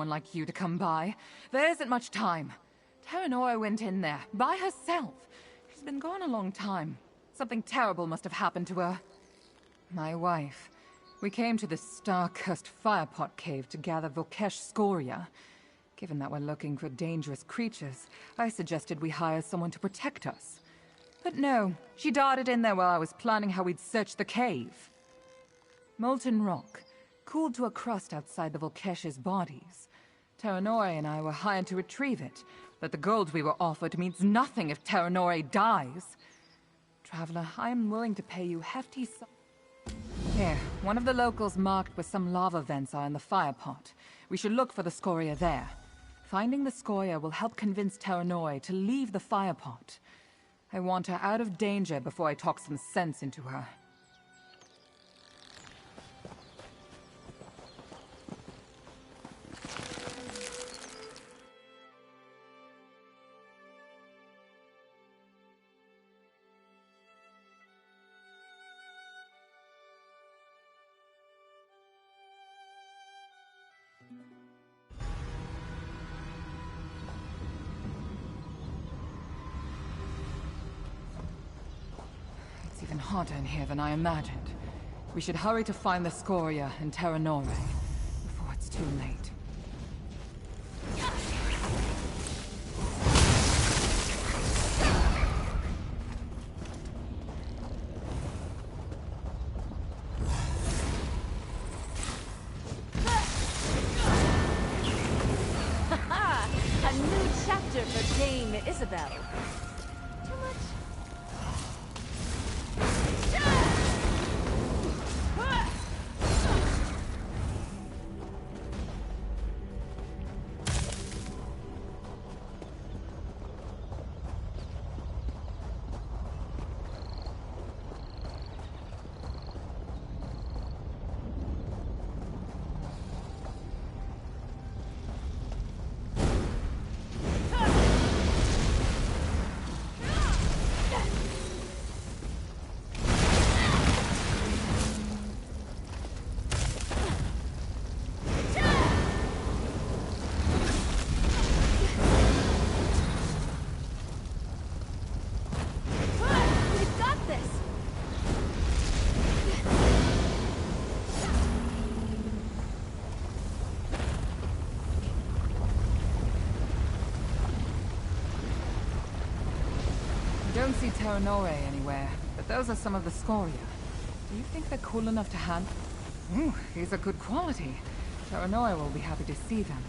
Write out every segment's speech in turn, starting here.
someone like you to come by. There isn't much time. Terranora went in there, by herself. She's been gone a long time. Something terrible must have happened to her. My wife. We came to this star-cursed firepot cave to gather Volkesh scoria. Given that we're looking for dangerous creatures, I suggested we hire someone to protect us. But no, she darted in there while I was planning how we'd search the cave. Molten rock, cooled to a crust outside the Volkesh's bodies. Terranore and I were hired to retrieve it, but the gold we were offered means nothing if Terranore dies. Traveler, I am willing to pay you hefty sums. Here, one of the locals marked where some lava vents are in the firepot. We should look for the scoria there. Finding the scoria will help convince Terranore to leave the firepot. I want her out of danger before I talk some sense into her. It's even harder in here than I imagined. We should hurry to find the scoria in Terranore before it's too late. A new chapter for Dame Isabel. Too much? Don't see Terranore anywhere, but those are some of the scoria. Do you think they're cool enough to handle? Ooh, these are good quality. Terranore will be happy to see them.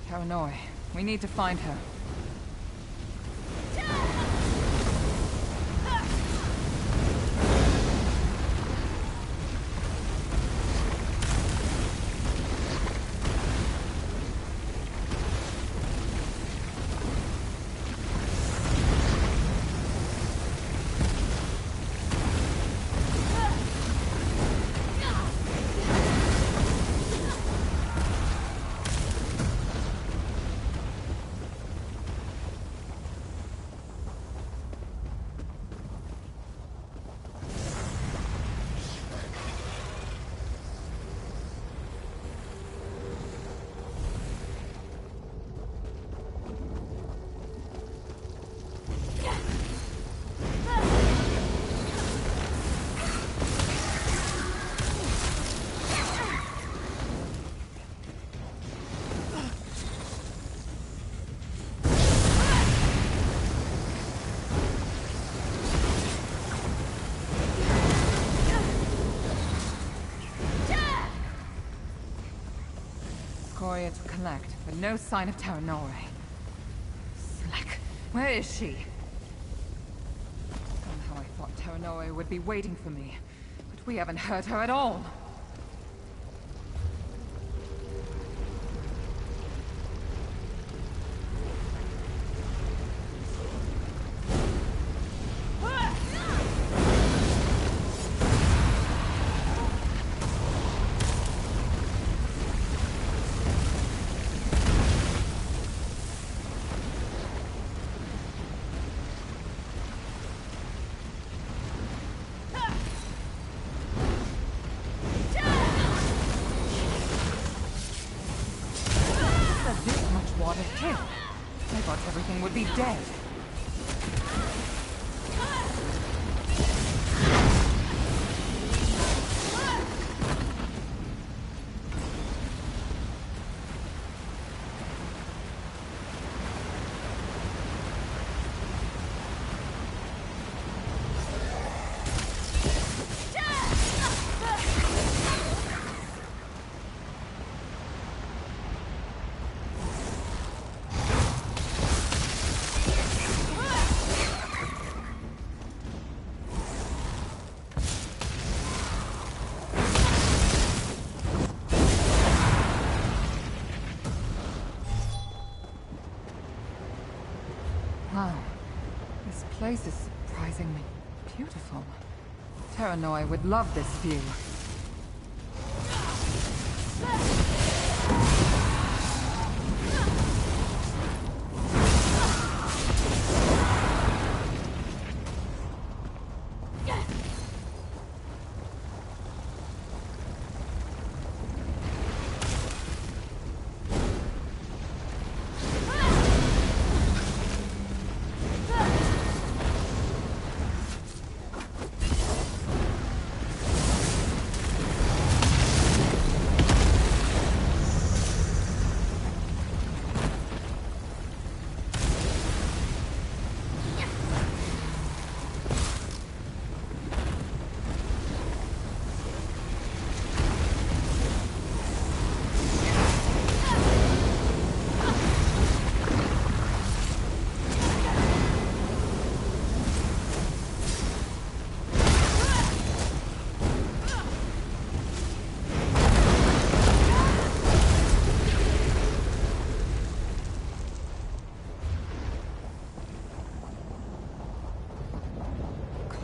Terranore, we need to find her. Scoria to collect, but no sign of Terranore. Slick, where is she? Somehow I thought Terranore would be waiting for me, but we haven't heard her at all. atop a hill. I thought everything would be dead. Wow. This place is surprisingly beautiful. Terranoi would love this view.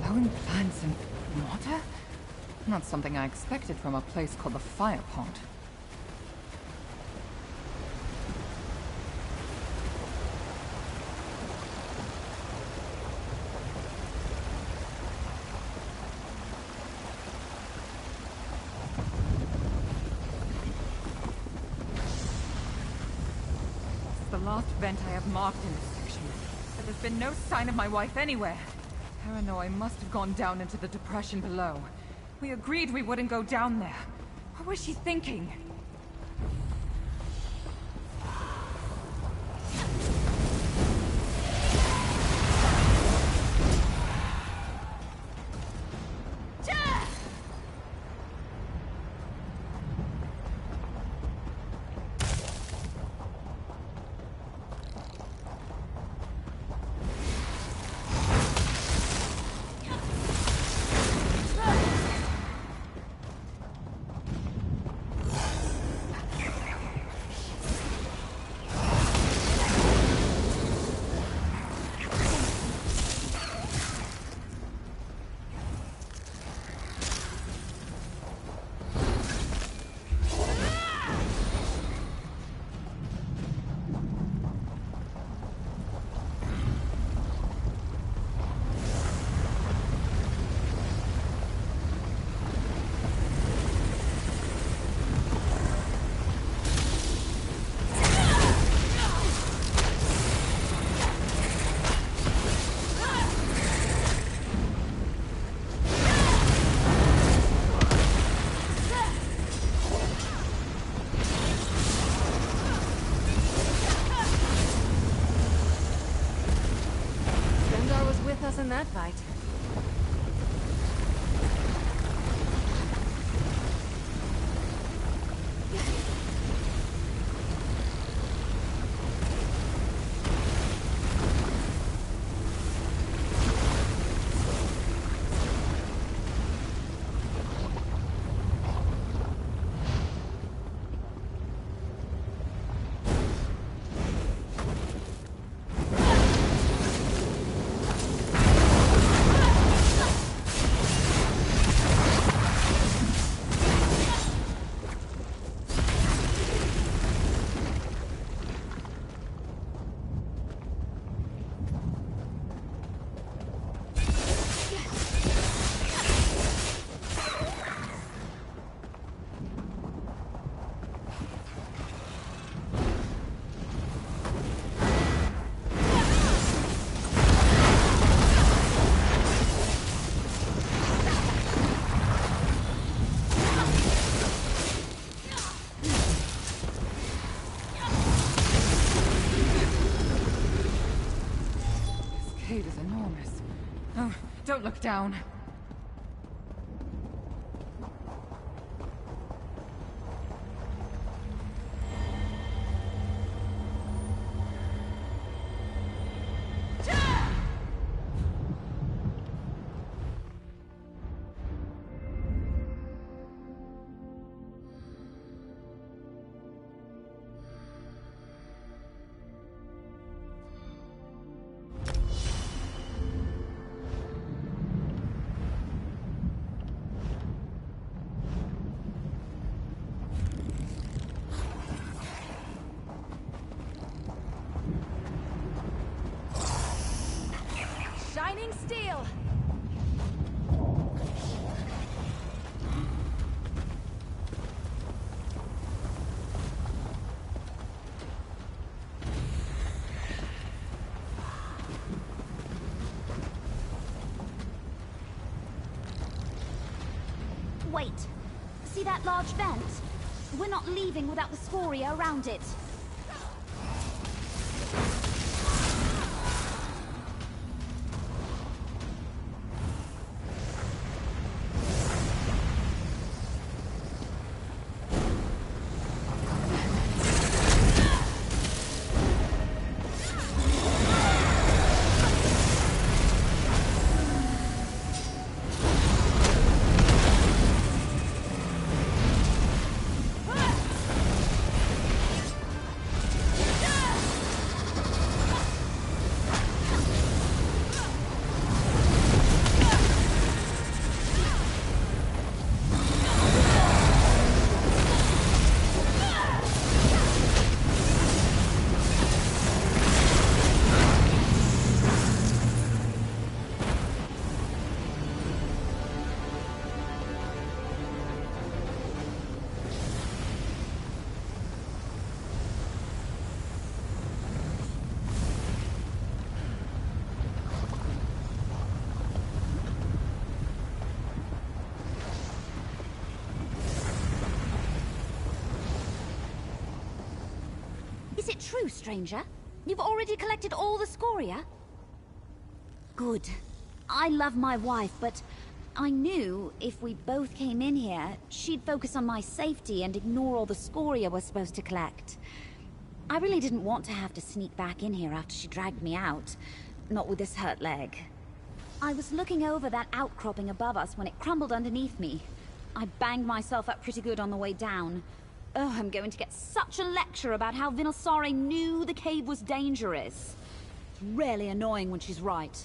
Glowing plants and water? Not something I expected from a place called the Fire Pond. It's the last vent I have marked in this section, but there's been no sign of my wife anywhere. Terranoi must have gone down into the depression below. We agreed we wouldn't go down there. What was she thinking? In that fight. don't look down. Shining steel! Wait. See that large vent? We're not leaving without the scoria around it. Is it true, stranger? You've already collected all the scoria? Good. I love my wife, but I knew if we both came in here, she'd focus on my safety and ignore all the scoria we're supposed to collect. I really didn't want to have to sneak back in here after she dragged me out. Not with this hurt leg. I was looking over that outcropping above us when it crumbled underneath me. I banged myself up pretty good on the way down. Oh, I'm going to get such a lecture about how Vinosare knew the cave was dangerous. It's really annoying when she's right.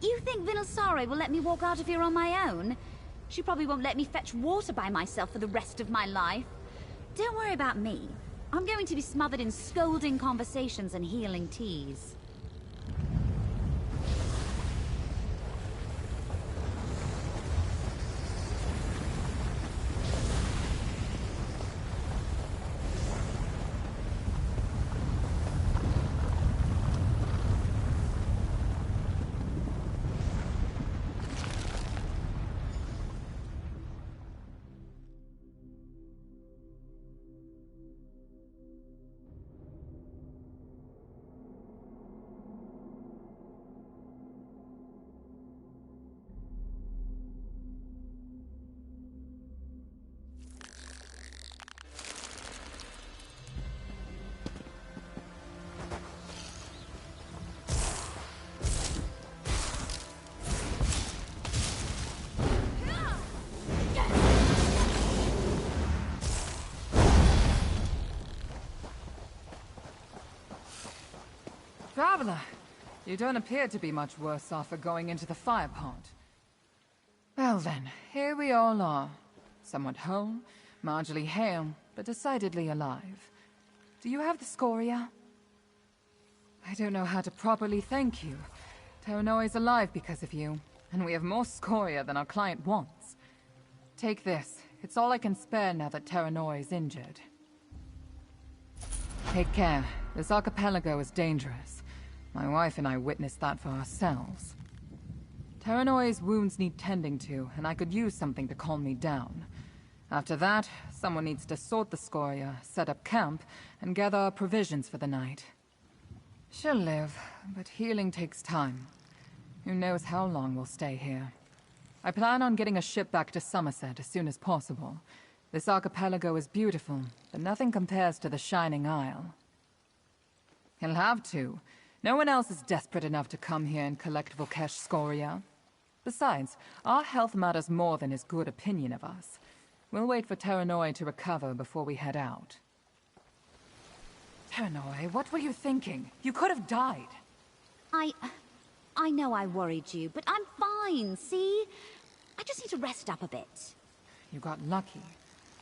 You think Vinosare will let me walk out of here on my own? She probably won't let me fetch water by myself for the rest of my life. Don't worry about me. I'm going to be smothered in scolding conversations and healing teas. Traveler, you don't appear to be much worse off for going into the fire pond. Well then, here we all are. Somewhat whole, marginally hale, but decidedly alive. Do you have the scoria? I don't know how to properly thank you. Terranoi's alive because of you, and we have more scoria than our client wants. Take this. It's all I can spare now that Terranoi is injured. Take care. This archipelago is dangerous. My wife and I witnessed that for ourselves. Terranoi's wounds need tending to, and I could use something to calm me down. After that, someone needs to sort the scoria, set up camp, and gather our provisions for the night. She'll live, but healing takes time. Who knows how long we'll stay here. I plan on getting a ship back to Somerset as soon as possible. This archipelago is beautiful, but nothing compares to the Shining Isle. He'll have to. No one else is desperate enough to come here and collect Volkesh scoria. Besides, our health matters more than his good opinion of us. We'll wait for Terranoi to recover before we head out. Terranoi, what were you thinking? You could have died. I know I worried you, but I'm fine, see? I just need to rest up a bit. You got lucky.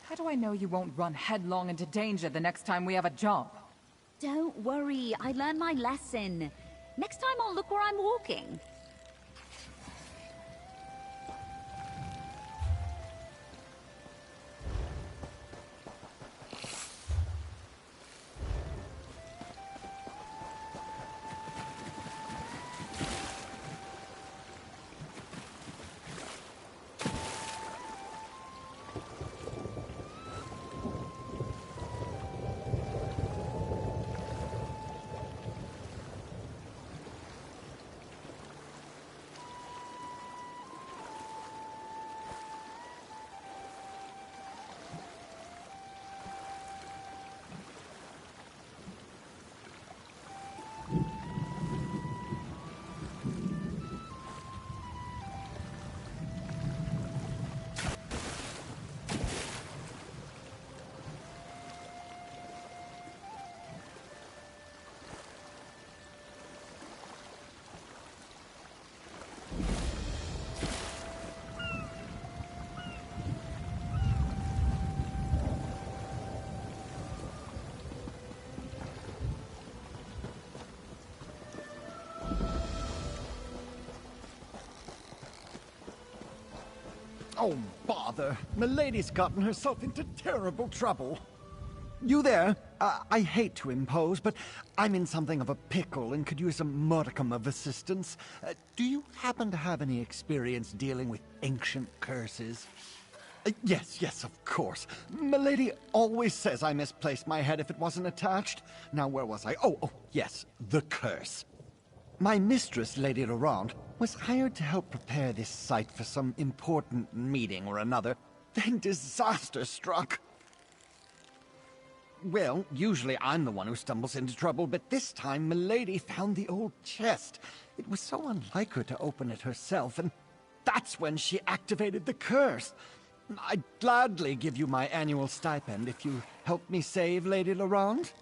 How do I know you won't run headlong into danger the next time we have a job? Don't worry, I learned my lesson. Next time I'll look where I'm walking. Oh, bother. Milady's gotten herself into terrible trouble. You there? I hate to impose, but I'm in something of a pickle and could use a modicum of assistance. Do you happen to have any experience dealing with ancient curses? Yes, of course. Milady always says I misplaced my head if it wasn't attached. Now, where was I? Oh, yes, the curse. My mistress, Lady Laurent, was hired to help prepare this site for some important meeting or another. Then disaster struck. Well, usually I'm the one who stumbles into trouble, but this time Milady found the old chest. It was so unlike her to open it herself, and that's when she activated the curse. I'd gladly give you my annual stipend if you help me save Lady Laurent.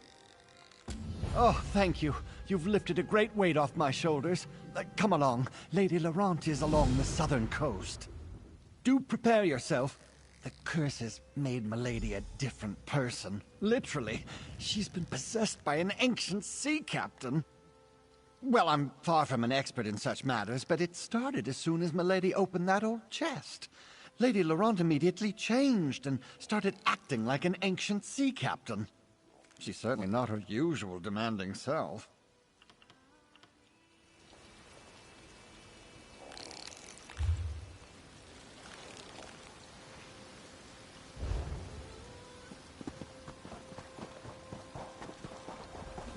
Oh, thank you. You've lifted a great weight off my shoulders. Come along. Lady Laurent is along the southern coast. Do prepare yourself. The curse has made Milady a different person. Literally. She's been possessed by an ancient sea captain. Well, I'm far from an expert in such matters, but it started as soon as Milady opened that old chest. Lady Laurent immediately changed and started acting like an ancient sea captain. She's certainly not her usual demanding self.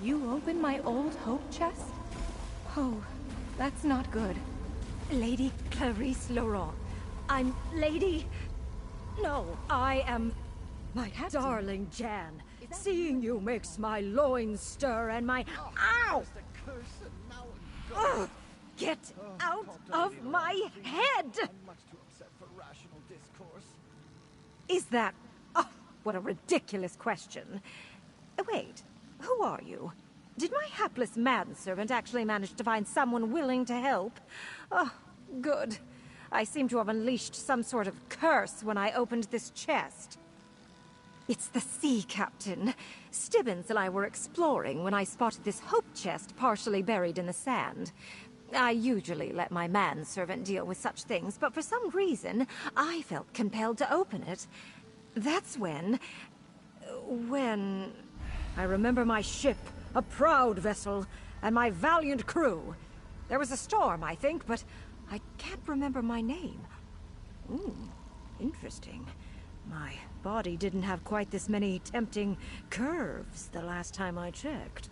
You opened my old hope chest? Oh, that's not good. Lady Clarice Laurent. I'm Lady... No, I am... My darling Jan. Seeing you makes my loins stir and my... Ow! Ugh, get out of my head! Is that... Oh, what a ridiculous question. Wait, who are you? Did my hapless manservant actually manage to find someone willing to help? Oh, good. I seem to have unleashed some sort of curse when I opened this chest. It's the sea captain. Stibbins and I were exploring when I spotted this hope chest partially buried in the sand. I usually let my manservant deal with such things, but for some reason, I felt compelled to open it. That's when... I remember my ship, a proud vessel, and my valiant crew. There was a storm, I think, but I can't remember my name. Ooh, interesting. My body didn't have quite this many tempting curves the last time I checked.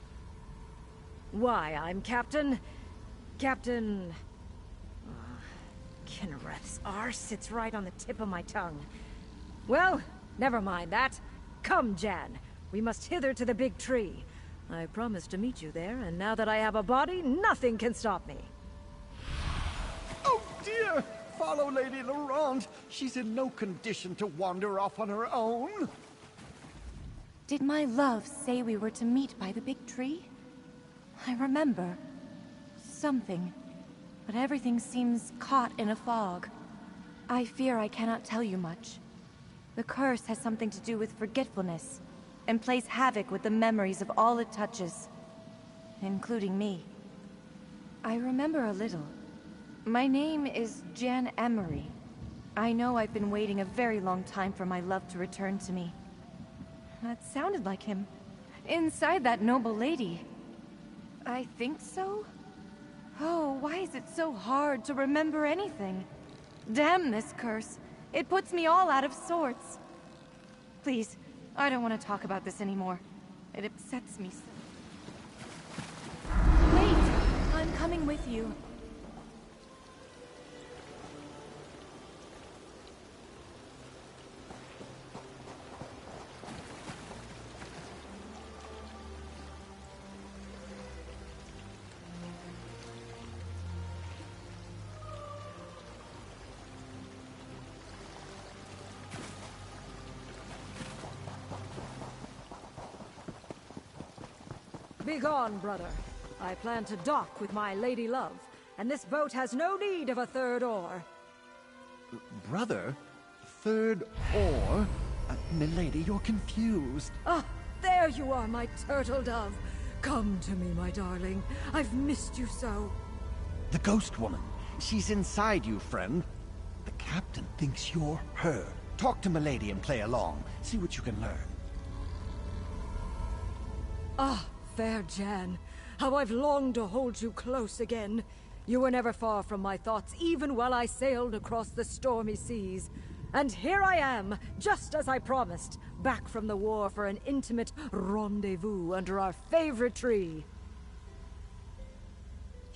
Why, I'm Captain... Kinnereth's R sits right on the tip of my tongue. Well, never mind that. Come, Jan. We must hither to the big tree. I promised to meet you there, and now that I have a body, nothing can stop me. Oh dear! Follow Lady Laurent. She's in no condition to wander off on her own. Did my love say we were to meet by the big tree? I remember. Something. But everything seems caught in a fog. I fear I cannot tell you much. The curse has something to do with forgetfulness, and plays havoc with the memories of all it touches, including me. I remember a little. My name is Jan Emery. I know I've been waiting a very long time for my love to return to me. That sounded like him. Inside that noble lady. I think so? Oh, why is it so hard to remember anything? Damn this curse. It puts me all out of sorts. Please, I don't want to talk about this anymore. It upsets me so. Wait! I'm coming with you. Begone, brother. I plan to dock with my lady love, and this boat has no need of a third oar. Brother? Third oar? Milady, you're confused. Ah, there you are, my turtle dove. Come to me, my darling. I've missed you so. The ghost woman. She's inside you, friend. The captain thinks you're her. Talk to Milady and play along. See what you can learn. Ah, fair Jan. How I've longed to hold you close again. You were never far from my thoughts, even while I sailed across the stormy seas. And here I am, just as I promised, back from the war for an intimate rendezvous under our favorite tree.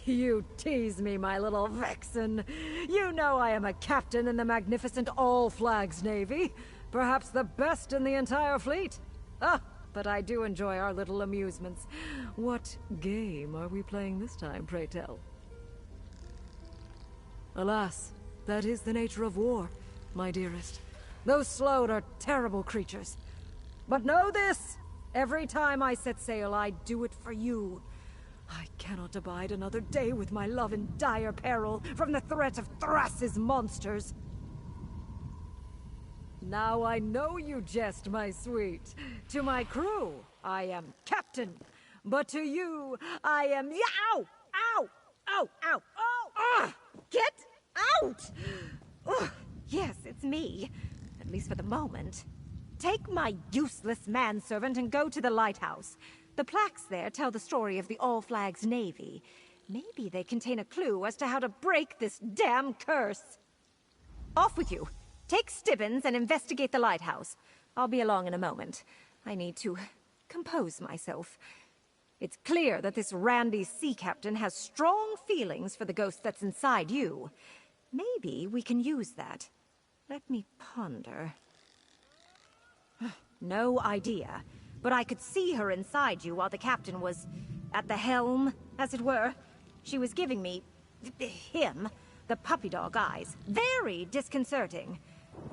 You tease me, my little vixen. You know I am a captain in the magnificent All-Flags Navy. Perhaps the best in the entire fleet. Ah, but I do enjoy our little amusements. What game are we playing this time, pray tell? Alas, that is the nature of war, my dearest. Those Sloane are terrible creatures. But know this! Every time I set sail, I do it for you. I cannot abide another day with my love in dire peril from the threat of Thras's monsters. Now I know you jest, my sweet. To my crew, I am captain. But to you, I am... Ow! Ow! Ow! Ow! Oh! Get out! Ugh. Yes, it's me. At least for the moment. Take my useless manservant and go to the lighthouse. The plaques there tell the story of the All-Flags Navy. Maybe they contain a clue as to how to break this damn curse. Off with you. Take Stibbins and investigate the lighthouse. I'll be along in a moment. I need to compose myself. It's clear that this randy sea captain has strong feelings for the ghost that's inside you. Maybe we can use that. Let me ponder. No idea. But I could see her inside you while the captain was at the helm, as it were. She was giving me... him, the puppy dog eyes. Very disconcerting.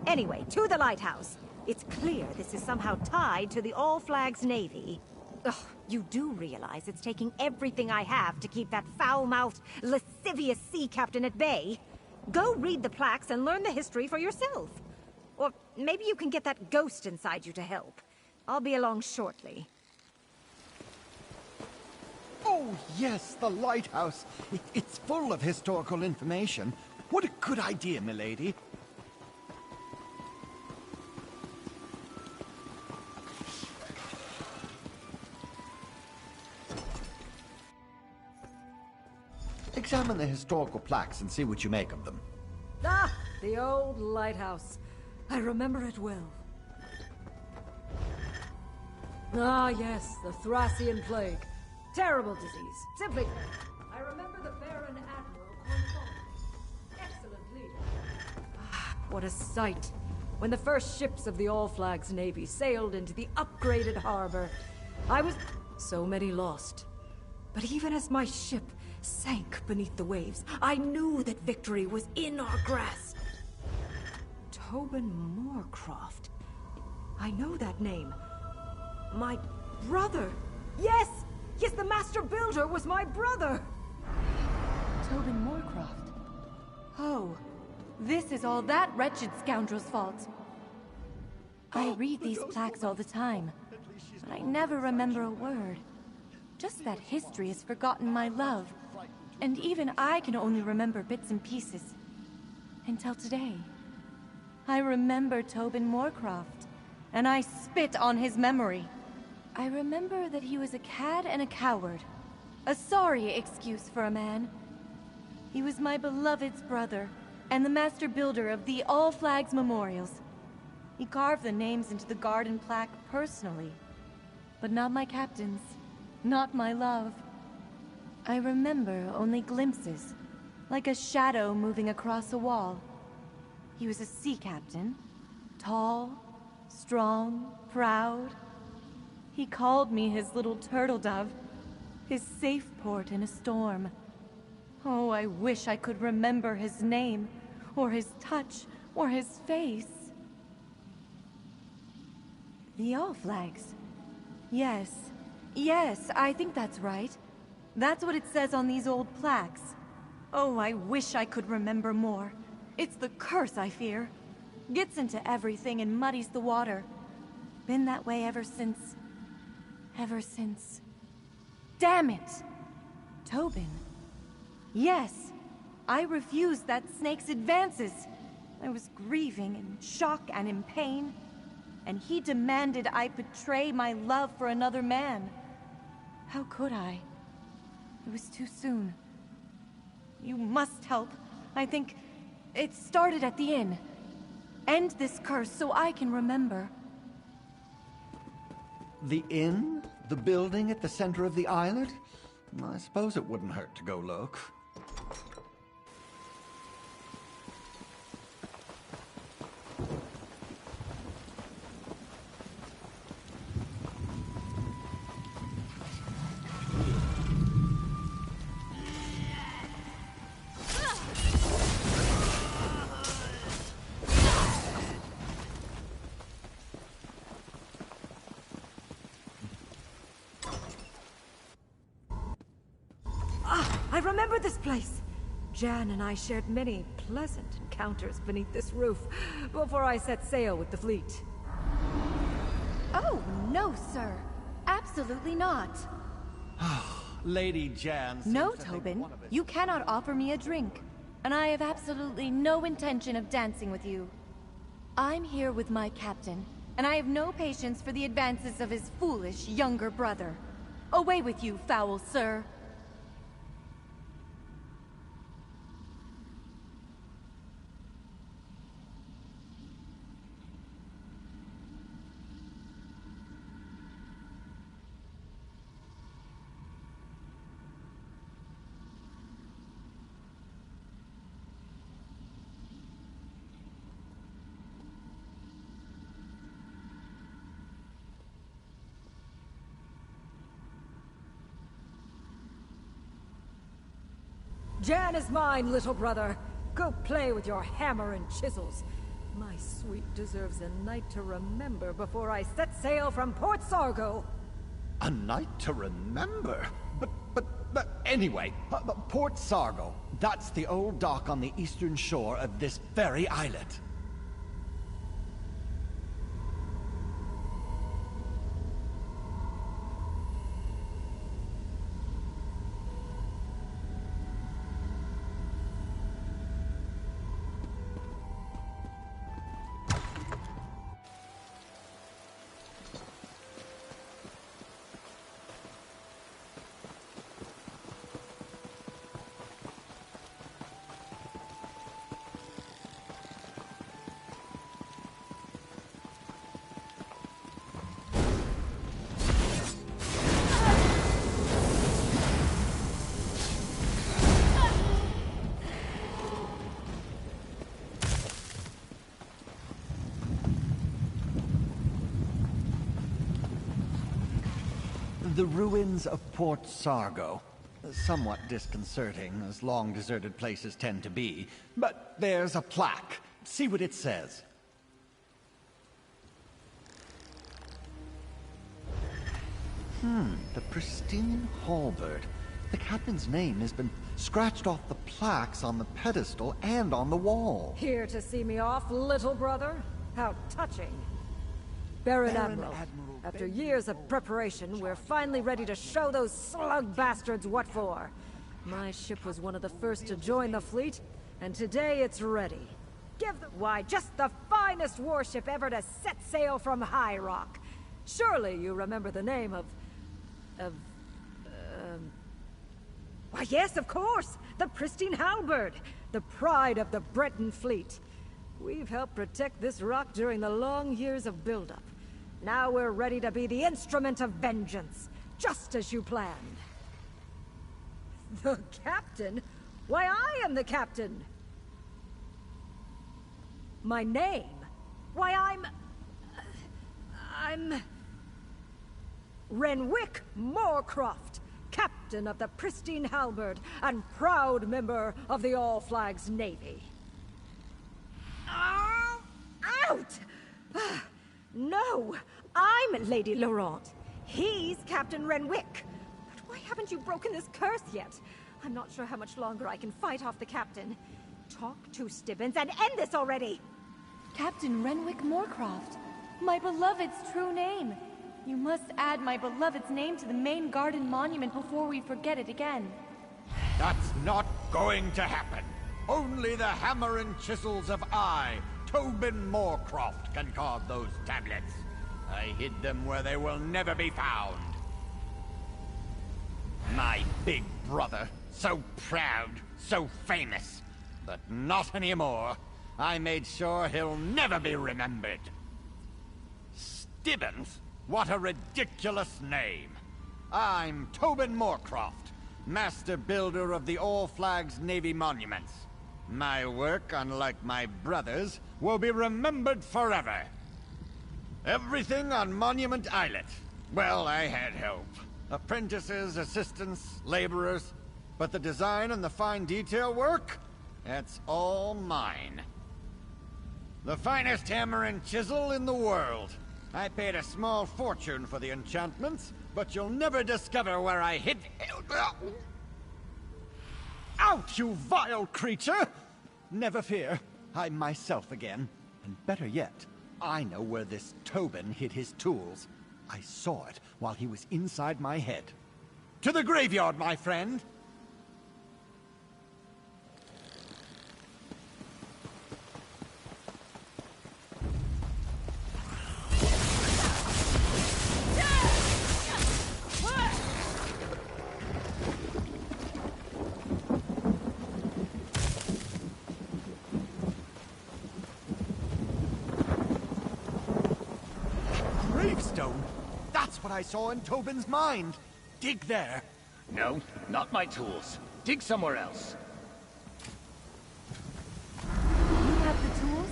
Anyway, to the lighthouse. It's clear this is somehow tied to the All-Flags Navy. Ugh, you do realize it's taking everything I have to keep that foul-mouthed, lascivious sea captain at bay. Go read the plaques and learn the history for yourself. Or maybe you can get that ghost inside you to help. I'll be along shortly. Oh, yes, the lighthouse. It's full of historical information. What a good idea, milady. examine the historical plaques and see what you make of them. Ah, the old lighthouse. I remember it well. Ah, yes, the Thracian plague. Terrible disease. Simply... I remember the Baron Admiral Cornwallis. Excellent leader. Ah, what a sight. When the first ships of the All-Flags Navy sailed into the upgraded harbor, I was... so many lost. But even as my ship sank beneath the waves, I knew that victory was in our grasp. Tobin Moorcroft. I know that name. My brother. Yes! Yes, the Master Builder was my brother! Tobin Moorcroft. Oh, this is all that wretched scoundrel's fault. I read these plaques all the time, but I never remember a word. Just that history has forgotten my love, and even I can only remember bits and pieces. Until today. I remember Tobin Moorcroft, and I spit on his memory. I remember that he was a cad and a coward. A sorry excuse for a man. He was my beloved's brother, and the master builder of the All Flags Memorials. He carved the names into the garden plaque personally. But not my captain's. Not my love. I remember only glimpses, like a shadow moving across a wall. He was a sea captain. Tall, strong, proud. He called me his little turtle dove, his safe port in a storm. Oh, I wish I could remember his name, or his touch, or his face. The All Flags. Yes. Yes, I think that's right. That's what it says on these old plaques. Oh, I wish I could remember more. It's the curse, I fear. Gets into everything and muddies the water. Been that way ever since... Damn it! Tobin. Yes, I refused that snake's advances. I was grieving in shock and in pain. And he demanded I betray my love for another man. How could I? It was too soon. You must help. I think it started at the inn. End this curse so I can remember. The inn? The building at the center of the island? I suppose it wouldn't hurt to go look. I remember this place. Jan and I shared many pleasant encounters beneath this roof before I set sail with the fleet. Oh, no, sir. Absolutely not. Lady Jan... No, Tobin. You cannot offer me a drink. And I have absolutely no intention of dancing with you. I'm here with my captain, and I have no patience for the advances of his foolish younger brother. Away with you, foul sir. Jan is mine, little brother. Go play with your hammer and chisels. My sweet deserves a night to remember before I set sail from Port Sargo. A night to remember? But anyway, Port Sargo. That's the old dock on the eastern shore of this very islet. The ruins of Port Sargo. Somewhat disconcerting, as long-deserted places tend to be. But there's a plaque. See what it says. The pristine halberd. The captain's name has been scratched off the plaques on the pedestal and on the wall. Here to see me off, little brother? How touching. Baron Admiral, after years of preparation, we're finally ready to show those slug bastards what for. My ship was one of the first to join the fleet, and today it's ready. Why, just the finest warship ever to set sail from High Rock. Surely you remember the name of... Why, yes, of course! The pristine halberd! The pride of the Breton fleet. We've helped protect this rock during the long years of buildup. Now we're ready to be the instrument of vengeance, just as you planned. The captain? Why, I am the captain! My name? Why, I'm Renwick Moorcroft, captain of the pristine halberd and proud member of the All Flags Navy. Oh, out! No, I'm Lady Laurent. He's Captain Renwick. But why haven't you broken this curse yet? I'm not sure how much longer I can fight off the captain. Talk to Stibbins and end this already! Captain Renwick Moorcroft, my beloved's true name. You must add my beloved's name to the main garden monument before we forget it again. That's not going to happen. Only the hammer and chisels of Tobin Moorcroft can carve those tablets. I hid them where they will never be found. My big brother, so proud, so famous, but not anymore. I made sure he'll never be remembered. Stibbins? What a ridiculous name. I'm Tobin Moorcroft, master builder of the All Flags Navy monuments. My work, unlike my brother's, will be remembered forever. Everything on Monument Islet. Well, I had help. Apprentices, assistants, laborers. But the design and the fine detail work? That's all mine. The finest hammer and chisel in the world. I paid a small fortune for the enchantments, but you'll never discover where I hid... Out, you vile creature! Never fear, I'm myself again. And better yet, I know where this Tobin hid his tools. I saw it while he was inside my head. To the graveyard, my friend! Gravestone? That's what I saw in Tobin's mind. Dig there. No, not my tools. Dig somewhere else. You have the tools?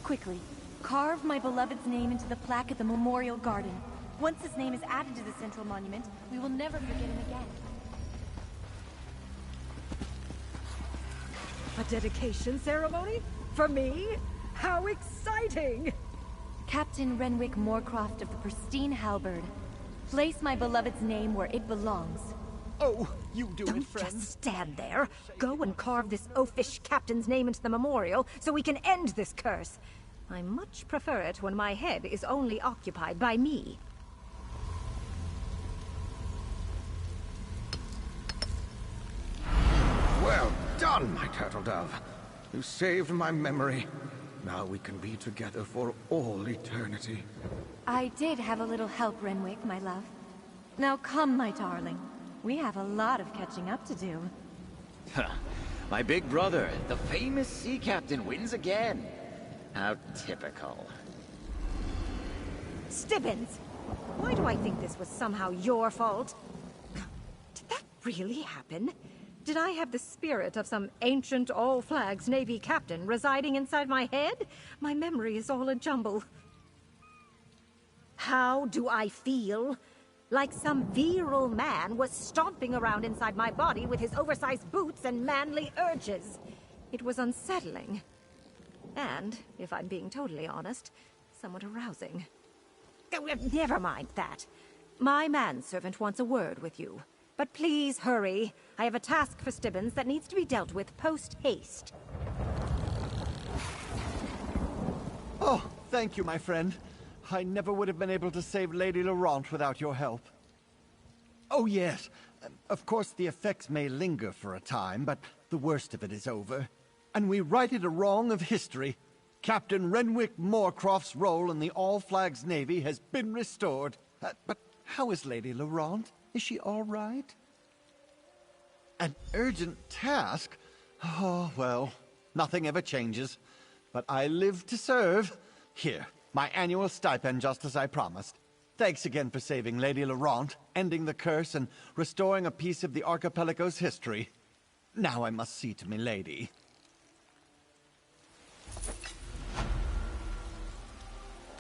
Quickly, carve my beloved's name into the plaque at the Memorial Garden. Once his name is added to the central monument, we will never forget him again. A dedication ceremony? For me? How exciting! Captain Renwick Moorcroft of the pristine halberd. Place my beloved's name where it belongs. Oh, you do Don't it, friend. just stand there. Go and carve this oafish captain's name into the memorial so we can end this curse. I much prefer it when my head is only occupied by me. Well done, my turtle dove. You saved my memory. Now we can be together for all eternity. I did have a little help, Renwick, my love. Now come, my darling. We have a lot of catching up to do. My big brother, the famous sea captain, wins again. How typical. Stibbins! Why do I think this was somehow your fault? Did that really happen? Did I have the spirit of some ancient All Flags Navy captain residing inside my head? My memory is all a jumble. How do I feel? like some virile man was stomping around inside my body with his oversized boots and manly urges. It was unsettling. And, if I'm being totally honest, somewhat arousing. Oh, never mind that. My manservant wants a word with you. But please hurry. I have a task for Stibbons that needs to be dealt with post-haste. Oh, thank you, my friend. I never would have been able to save Lady Laurent without your help. Oh, yes. Of course, the effects may linger for a time, but the worst of it is over. And we righted a wrong of history. Captain Renwick Moorcroft's role in the All Flags Navy has been restored. But how is Lady Laurent? Is she all right? An urgent task? Oh, well, nothing ever changes. But I live to serve. Here, my annual stipend, just as I promised. Thanks again for saving Lady Laurent, ending the curse, and restoring a piece of the archipelago's history. Now I must see to milady.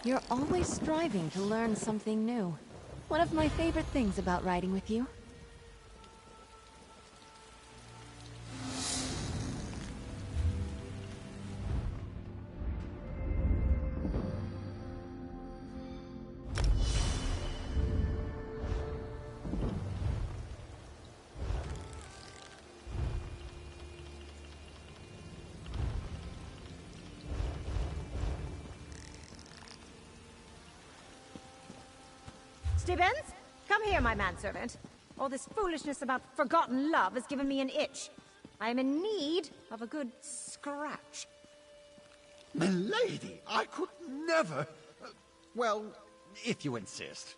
You're always striving to learn something new. One of my favorite things about riding with you. Stibbons? Come here, my manservant. All this foolishness about forgotten love has given me an itch. I am in need of a good scratch. Milady, I could never... well, if you insist.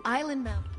Island Mount.